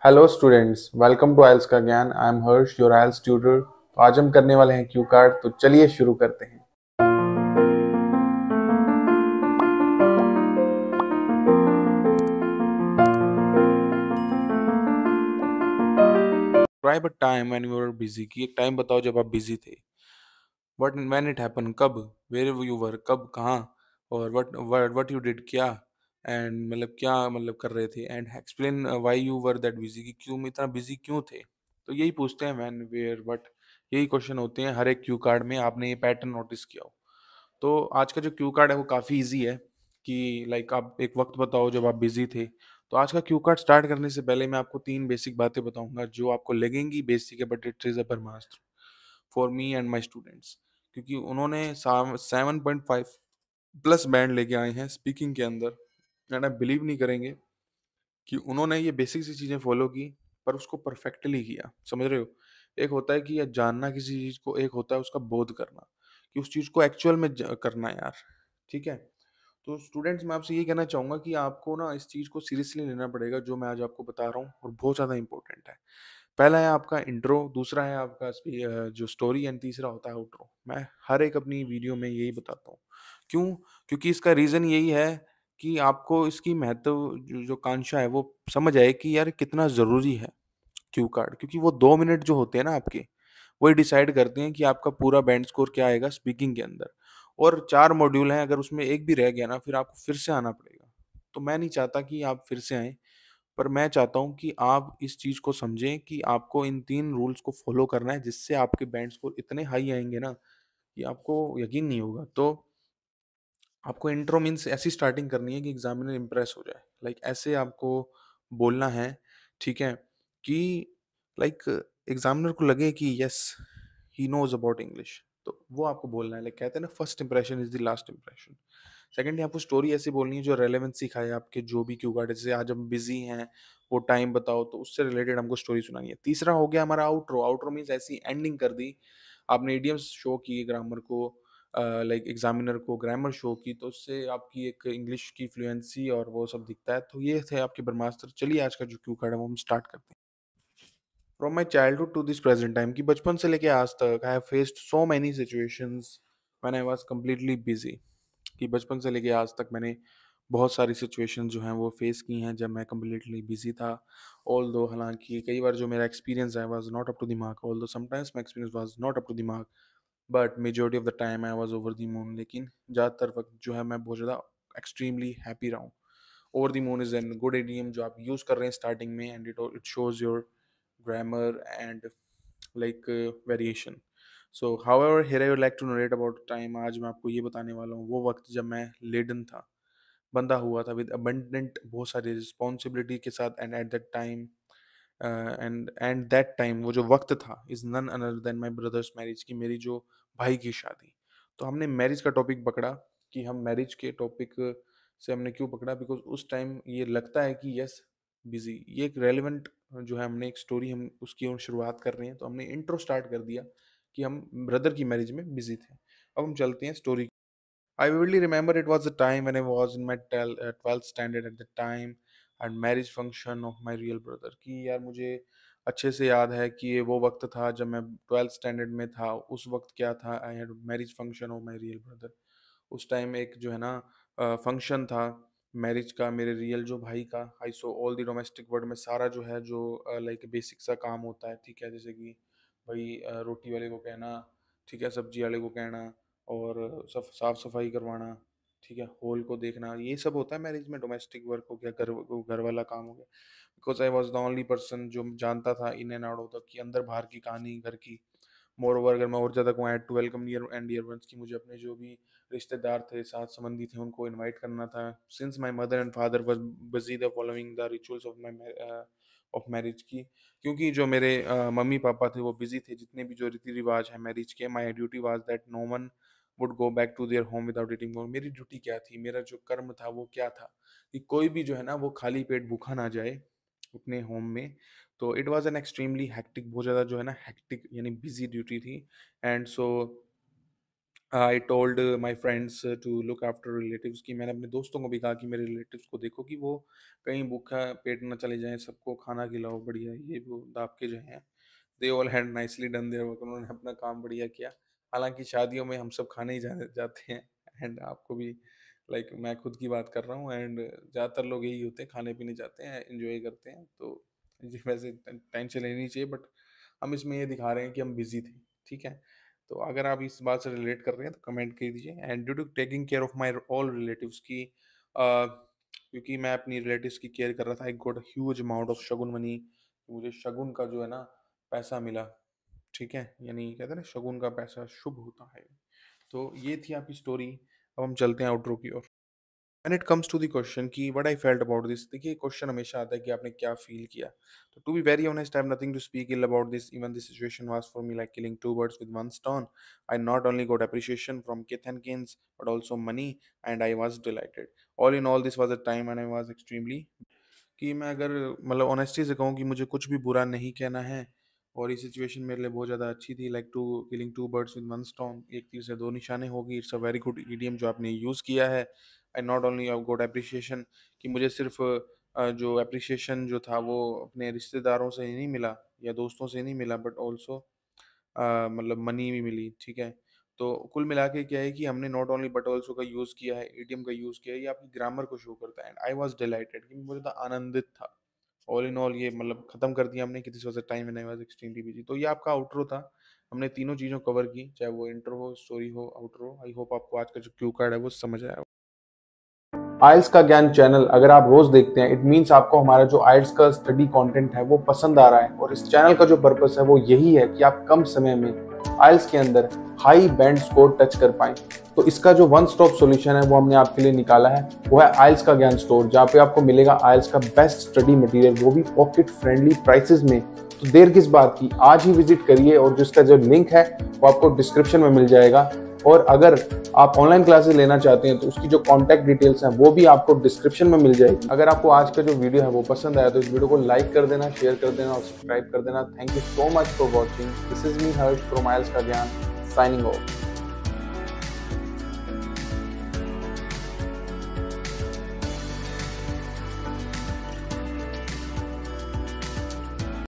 Hello students, welcome to IELTS का ज्ञान। I am Harsh, your IELTS tutor. तो आज हम करने वाले हैं क्यू कार्ड। तो चलिए शुरू करते हैं। Try but time when you were busy. कि एक टाइम बताओ जब आप बिजी थे। व्हाट व्हेन इट हैपन, कब, वेयर यू वर, कब, कहाँ, और व्हाट यू डिड, क्या, एंड मतलब क्या मतलब कर रहे थे, and explain why you were that busy. कि क्यों इतना बिजी क्यों थे। तो यही पूछते हैं, व्हेन, वेयर, व्हाट। यही क्वेश्चन होते हैं हर एक क्यू कार्ड में। आपने ये पैटर्न नोटिस किया हो। तो आज का जो क्यू कार्ड है वो काफ़ी इजी है। कि लाइक आप एक वक्त बताओ जब आप बिजी थे। तो आज का क्यू कार्ड स्टार्ट करने से पहले मैं आपको तीन बेसिक बातें बताऊंगा जो आपको लगेंगी बेसिक है, but it is a Brahmastra for me and my students. क्योंकि उन्होंने 7.5 प्लस बैंड लेके आए हैं स्पीकिंग के अंदर। एंड आप बिलीव नहीं करेंगे कि उन्होंने ये बेसिक सी चीज़ें फॉलो की, पर उसको परफेक्टली किया। समझ रहे हो। एक होता है कि ये जानना किसी चीज़ को, एक होता है उसका बोध करना, कि उस चीज़ को एक्चुअल में करना है यार। ठीक है। तो स्टूडेंट्स, मैं आपसे ये कहना चाहूँगा कि आपको ना इस चीज़ को सीरियसली लेना पड़ेगा जो मैं आज आपको बता रहा हूँ, और बहुत ज़्यादा इंपॉर्टेंट है। पहला है आपका इंट्रो, दूसरा है आपका जो स्टोरी, एंड तीसरा होता है आउट्रो। मैं हर एक अपनी वीडियो में यही बताता हूँ। क्यों? क्योंकि इसका रीज़न यही है कि आपको इसकी महत्व जो जो कांक्षा है वो समझ आए कि यार कितना ज़रूरी है क्यू कार्ड। क्योंकि वो 2 मिनट जो होते हैं ना आपके, वही डिसाइड करते हैं कि आपका पूरा बैंड स्कोर क्या आएगा स्पीकिंग के अंदर। और 4 मॉड्यूल हैं, अगर उसमें एक भी रह गया ना फिर आपको फिर से आना पड़ेगा। तो मैं नहीं चाहता कि आप फिर से आएँ, पर मैं चाहता हूँ कि आप इस चीज़ को समझें कि आपको इन 3 रूल्स को फ़ॉलो करना है, जिससे आपके बैंड स्कोर इतने हाई आएँगे ना कि आपको यकीन नहीं होगा। तो आपको इंट्रो मीन्स ऐसी स्टार्टिंग करनी है कि एग्ज़ामिनर इम्प्रेस हो जाए। लाइक ऐसे आपको बोलना है, ठीक है? कि लाइक एग्ज़ामिनर को लगे कि yes, he knows about English. तो वो आपको बोलना है। लाइक कहते हैं ना, first impression is the last impression. Secondly आपको स्टोरी ऐसी बोलनी है जो रेलेवेंस सिखाए आपके जो भी क्यू कार्ड है। जैसे आज हम बिज़ी हैं, वो टाइम बताओ, तो उससे रिलेटेड हमको स्टोरी सुनानी है। तीसरा हो गया हमारा आउट्रो। आउट्रो मीन्स ऐसी एंडिंग कर दी, आपने इडियम्स शो किए ग्रामर को, लाइक एग्जामिनर को ग्रामर शो की, तो उससे आपकी एक इंग्लिश की फ्लुएंसी और वो सब दिखता है। तो ये थे आपके ब्रह्मास्त्र। चलिए आज का जो क्यू कार्ड है वो हम स्टार्ट करते हैं। From my childhood to this present time. कि बचपन से लेके आज तक I have faced so many situations when I was completely busy. कि बचपन से लेके आज तक मैंने बहुत सारी सिचुएशन जो हैं वो फेस की हैं जब मैं कम्प्लीटली बिजी था। ऑल दो हालांकि कई बार जो मेरा एक्सपीरियंस है was not up to the mark, although sometimes my experience was not up to the mark, but majority of the time I was over the moon. लेकिन ज़्यादातर वक्त जो है मैं बहुत ज़्यादा एक्सट्रीमली हैप्पी रहा हूँ। Over the moon is an good idiom जो आप यूज़ कर रहे हैं स्टार्टिंग में, and it shows your grammar and like variation. So however here I would like to narrate about time. आज मैं आपको ये बताने वाला हूँ वो वक्त जब मैं लेडन था, बंधा हुआ था विद अबंडेंट, बहुत सारी रिस्पॉन्सिबिलिटी के साथ। And at that time and that time, वो जो वक्त था, is none other than my brother's marriage. की मेरी जो भाई की शादी। तो हमने मैरिज का टॉपिक पकड़ा। कि हम मैरिज के टॉपिक से हमने क्यों पकड़ा, बिकॉज उस टाइम ये लगता है कि यस, बिजी, ये एक रेलिवेंट जो है, हमने एक स्टोरी हम उसकी और शुरुआत कर रहे हैं, तो हमने इंट्रो स्टार्ट कर दिया कि हम ब्रदर की मैरिज में बिजी थे। अब हम चलते हैं story. I vividly remember it was a time when I was in my 12th standard at the time, and marriage function of my real brother। कि यार मुझे अच्छे से याद है कि ये वो वक्त था जब मैं 12th स्टैंडर्ड में था। उस वक्त क्या था, I had marriage function of my real brother. उस टाइम एक जो है ना फंक्शन था मैरिज का, मेरे रियल जो भाई का। I saw all the domestic world में सारा जो है जो लाइक बेसिक सा काम होता है, ठीक है, जैसे कि भाई रोटी वाले को कहना, ठीक है, सब्जी वाले को कहना, और सब साफ सफाई करवाना, ठीक है, हॉल को देखना, ये सब होता है मैरिज में। डोमेस्टिक वर्क हो गया, घर वाला काम हो गया। Because I was the only person जो जानता था in and out of the, कि अंदर बाहर की कहानी घर की। मोर ओवर, अगर मैं और ज़्यादा को add to welcome near and dear ones, की मुझे अपने जो भी रिश्तेदार थे, साथ संबंधी थे, उनको इनवाइट करना था। Since my mother and father was busy the following the rituals of marriage की। क्योंकि जो मेरे मम्मी पापा थे वो बिजी थे, जितने भी जो रीति रिवाज है मैरिज के, my duty was that no one would go back to their home without eating. मेरी ड्यूटी क्या थी, मेरा जो कर्म था वो क्या था, कि कोई भी जो है ना वो खाली पेट भूखा ना जाए अपने होम में। तो it was an extremely hectic, बहुत ज़्यादा जो है ना हेक्टिक यानी बिजी ड्यूटी थी। And so I told my friends to look after relatives, की मैंने अपने दोस्तों को भी कहा कि मेरे रिलेटिव्स को देखो कि वो कहीं भूखा पेट ना चले जाएं, सबको खाना खिलाओ बढ़िया, ये वो दाब के जो हैं। They all had nicely done their work, उन्होंने अपना काम बढ़िया किया। हालांकि शादियों में हम सब खाने ही जाने जाते हैं, एंड आपको भी लाइक मैं खुद की बात कर रहा हूँ, एंड ज़्यादातर लोग यही होते हैं, खाने पीने जाते हैं, एंजॉय करते हैं। तो जी वैसे टेंशन लेनी चाहिए, बट हम इसमें ये दिखा रहे हैं कि हम बिजी थे, ठीक है। तो अगर आप इस बात से रिलेट कर रहे हैं तो कमेंट कर दीजिए। And due to taking care of my all relatives की क्योंकि मैं अपनी रिलेटिव्स की केयर कर रहा था, I got huge amount of Shagun money, मुझे शगुन का जो है ना पैसा मिला, ठीक है। यानी कहते हैं ना शगुन का पैसा शुभ होता है। तो ये थी आपकी स्टोरी। अब हम चलते हैं आउटरो की ओर। When it comes to the question कि what I felt about this, देखिए क्वेश्चन हमेशा आता है कि आपने क्या फील किया। तो to be very honest, I have nothing to speak ill about this, even this situation was for me like killing two birds with one stone. I not only got appreciation from kith and kins but also money, and I was delighted. All in all this was a time when I was extremely, कि मैं अगर मतलब honesty से कहूँ कि मुझे कुछ भी बुरा नहीं कहना है, और ये सिचुएशन मेरे लिए बहुत ज़्यादा अच्छी थी। Like to killing two birds with one stone, एक तीर से दो निशाने होगी। It's a very good idiom जो आपने यूज़ किया है। I not only have got appreciation, कि मुझे सिर्फ जो एप्रिसिएशन जो था वो अपने रिश्तेदारों से ही नहीं मिला या दोस्तों से नहीं मिला, बट ऑल्सो मतलब मनी भी मिली, ठीक है। तो कुल मिला के क्या है कि हमने नॉट ओनली बट ऑल्सो का यूज़ किया है, इडियम का यूज़ किया है, ये आपकी ग्रामर को शो करता है। एंड आई वाज डिलाइटेड, कि मैं बहुत ज़्यादा आनंदित था। ऑल इन ऑल ये मतलब खत्म कर दिया हमने कि this was a time when I was extremely busy. तो ये आपका आउटरो था। हमने तीनों चीज़ों कवर की, चाहे वो इंट्रो हो, स्टोरी हो, आउटरो। आई होप आपको आज का जो क्यू कार्ड है वो समझ आया हो। आइल्स का ज्ञान चैनल अगर आप रोज देखते हैं, इट मीन्स आपको हमारा जो आइल्स का स्टडी कंटेंट है वो पसंद आ रहा है। और इस चैनल का जो पर्पस है वो यही है कि आप कम समय में आइल्स के अंदर हाई बैंड स्कोर टच कर पाएं। तो इसका जो वन स्टॉप सॉल्यूशन है वो हमने आपके लिए निकाला है, वो है आइल्स का ज्ञान स्टोर, जहाँ पे आपको मिलेगा आइल्स का बेस्ट स्टडी मटेरियल, वो भी पॉकेट फ्रेंडली प्राइसेस में। तो देर किस बात की, आज ही विजिट करिए, और जिसका जो लिंक है वो आपको डिस्क्रिप्शन में मिल जाएगा। और अगर आप ऑनलाइन क्लासेस लेना चाहते हैं तो उसकी जो कॉन्टैक्ट डिटेल्स हैं वो भी आपको डिस्क्रिप्शन में मिल जाएगी। अगर आपको आज का जो वीडियो है वो पसंद आया तो इस वीडियो को लाइक कर देना, शेयर कर देना और सब्सक्राइब कर देना। Thank you so much for watching. This is me Harsh from isles का ज्ञान, साइनिंग ऑफ।